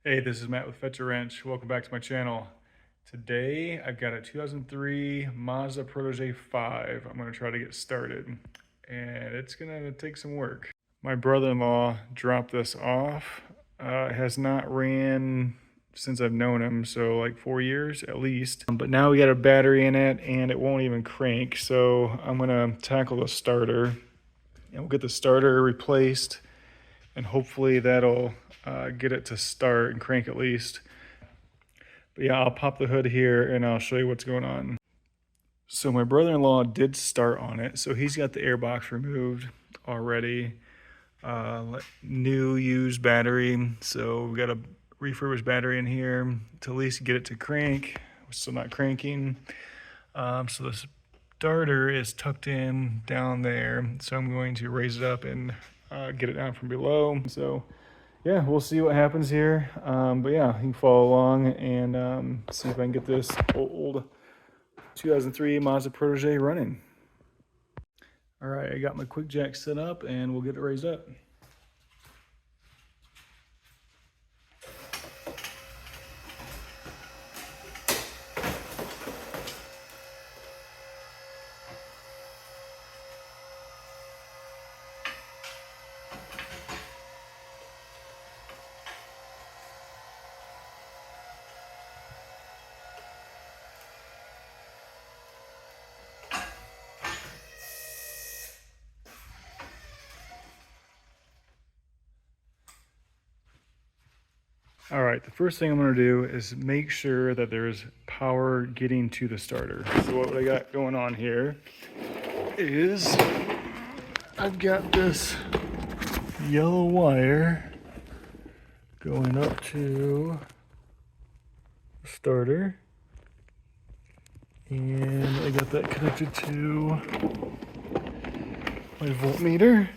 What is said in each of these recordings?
Hey, this is Matt with Fetch a Wrench. Welcome back to my channel. Today, I've got a 2003 Mazda Protege 5. I'm gonna try to get started, and it's gonna take some work. My brother-in-law dropped this off. It has not ran since I've known him, so like 4 years at least. But now we got a battery in it, and it won't even crank, so I'm gonna tackle the starter, and we'll get the starter replaced, and hopefully that'll get it to start and crank at least. But yeah, I'll pop the hood here and I'll show you what's going on. So my brother-in-law did start on it. So he's got the airbox removed already. New used battery. So we got a refurbished battery in here to at least get it to crank. We're still not cranking. So the starter is tucked in down there. So I'm going to raise it up and get it down from below. So yeah, we'll see what happens here. But yeah, you can follow along and see if I can get this old 2003 Mazda Protege running. All right, I got my quick jack set up and we'll get it raised up. All right, the first thing I'm gonna do is make sure that there's power getting to the starter. So what I got going on here is I've got this yellow wire going up to the starter. And I got that connected to my voltmeter.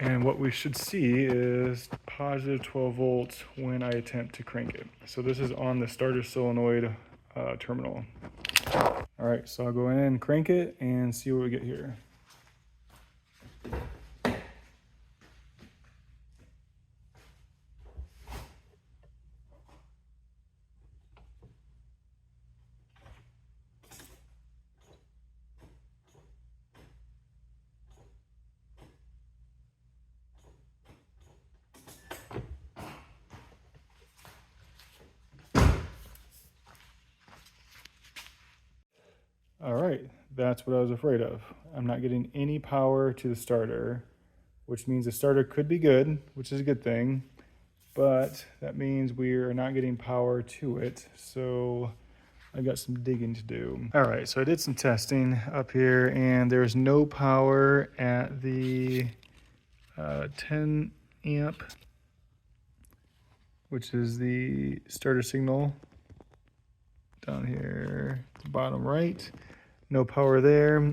And what we should see is positive 12 volts when I attempt to crank it. So this is on the starter solenoid terminal. All right, so I'll go in and crank it and see what we get here. All right, that's what I was afraid of. I'm not getting any power to the starter, which means the starter could be good, which is a good thing, but that means we are not getting power to it. So I got some digging to do. All right, so I did some testing up here and there's no power at the 10 amp, which is the starter signal down here, bottom right. No power there.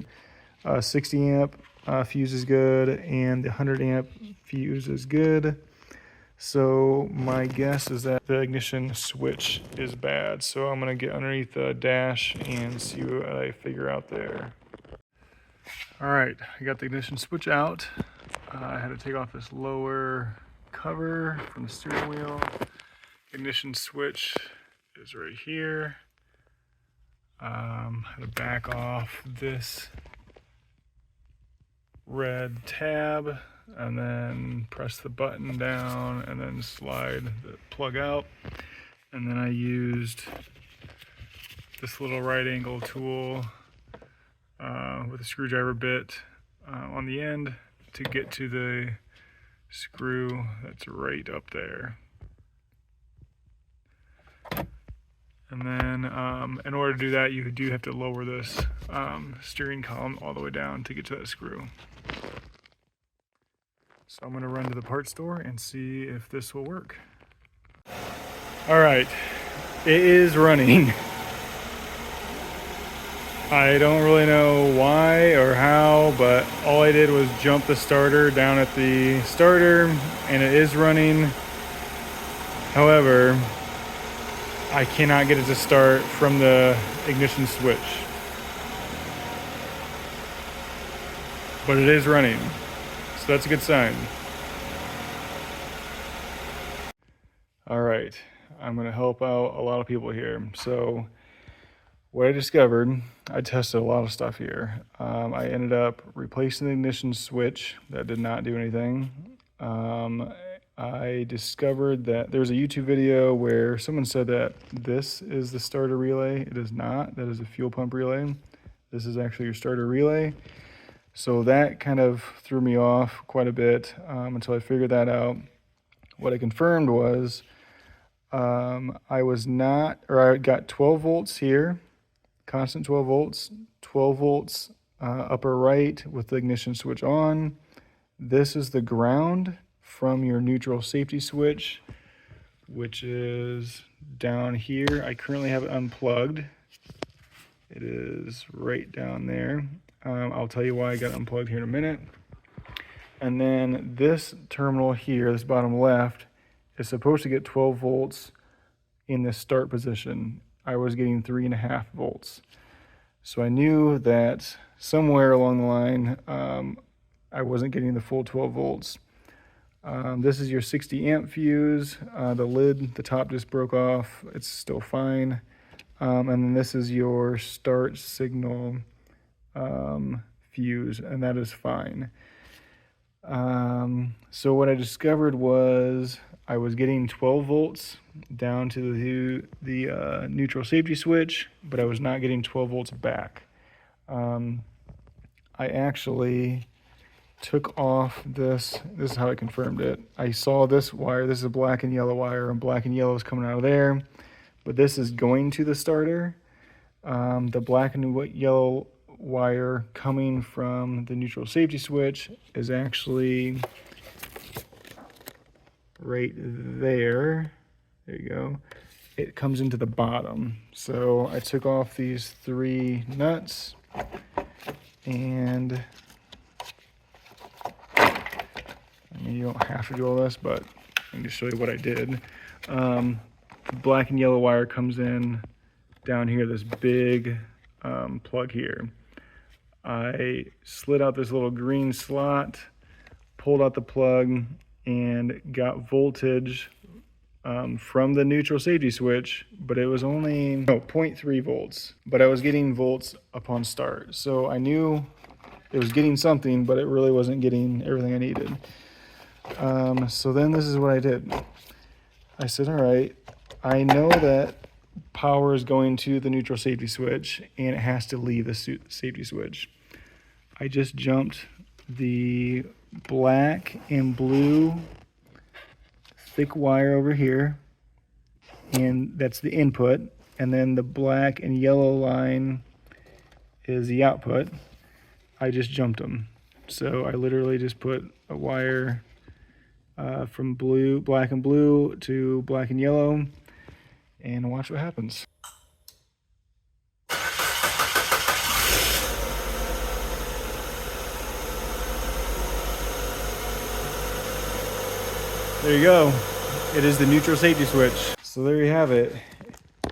60 amp fuse is good, and the 100 amp fuse is good. So my guess is that the ignition switch is bad. So I'm gonna get underneath the dash and see what I figure out there. All right, I got the ignition switch out. I had to take off this lower cover from the steering wheel. Ignition switch is right here. Had to back off this red tab and then press the button down and then slide the plug out. And then I used this little right angle tool with a screwdriver bit on the end to get to the screw that's right up there. And then in order to do that, you do have to lower this steering column all the way down to get to that screw. So I'm gonna run to the parts store and see if this will work. All right, it is running. I don't really know why or how, but all I did was jump the starter down at the starter and it is running. However, I cannot get it to start from the ignition switch. But it is running, so that's a good sign. All right, I'm gonna help out a lot of people here. So what I discovered, I tested a lot of stuff here. I ended up replacing the ignition switch. That did not do anything. I discovered that there's a YouTube video where someone said that this is the starter relay. It is not. That is a fuel pump relay. This is actually your starter relay. So that kind of threw me off quite a bit until I figured that out. What I confirmed was I got 12 volts here, constant 12 volts upper right with the ignition switch on. This is the ground from your neutral safety switch, which is down here. I currently have it unplugged. It is right down there. I'll tell you why I got it unplugged here in a minute. And then this terminal here, this bottom left, is supposed to get 12 volts in the start position. I was getting 3.5 volts. So I knew that somewhere along the line, I wasn't getting the full 12 volts. This is your 60 amp fuse. The lid, the top just broke off. It's still fine. And then this is your start signal fuse, and that is fine. So what I discovered was I was getting 12 volts down to the neutral safety switch, but I was not getting 12 volts back. I actually took off this is how I confirmed it. I saw this wire, this is a black and yellow wire, and black and yellow is coming out of there, but this is going to the starter. The black and yellow wire coming from the neutral safety switch is actually right there. There you go. It comes into the bottom. So I took off these 3 nuts, and I mean, you don't have to do all this, but I'm going to show you what I did. Black and yellow wire comes in down here, this big plug here. I slid out this little green slot, pulled out the plug, and got voltage from the neutral safety switch, but it was only 0.3 volts, but I was getting volts upon start. So I knew it was getting something, but it really wasn't getting everything I needed. So then this is what I did. I said, all right, I know that power is going to the neutral safety switch and it has to leave the safety switch. I just jumped the black and blue thick wire over here, and that's the input, and then the black and yellow line is the output. I just jumped them. So I literally just put a wire from black and blue to black and yellow, and watch what happens. There you go. It is the neutral safety switch. So there you have it.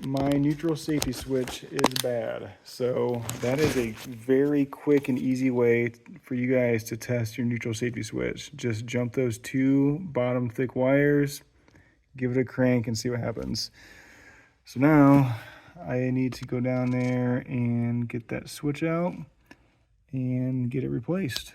My neutral safety switch is bad. So that is a very quick and easy way for you guys to test your neutral safety switch. Just jump those 2 bottom thick wires, give it a crank, and see what happens. So now I need to go down there and get that switch out and get it replaced.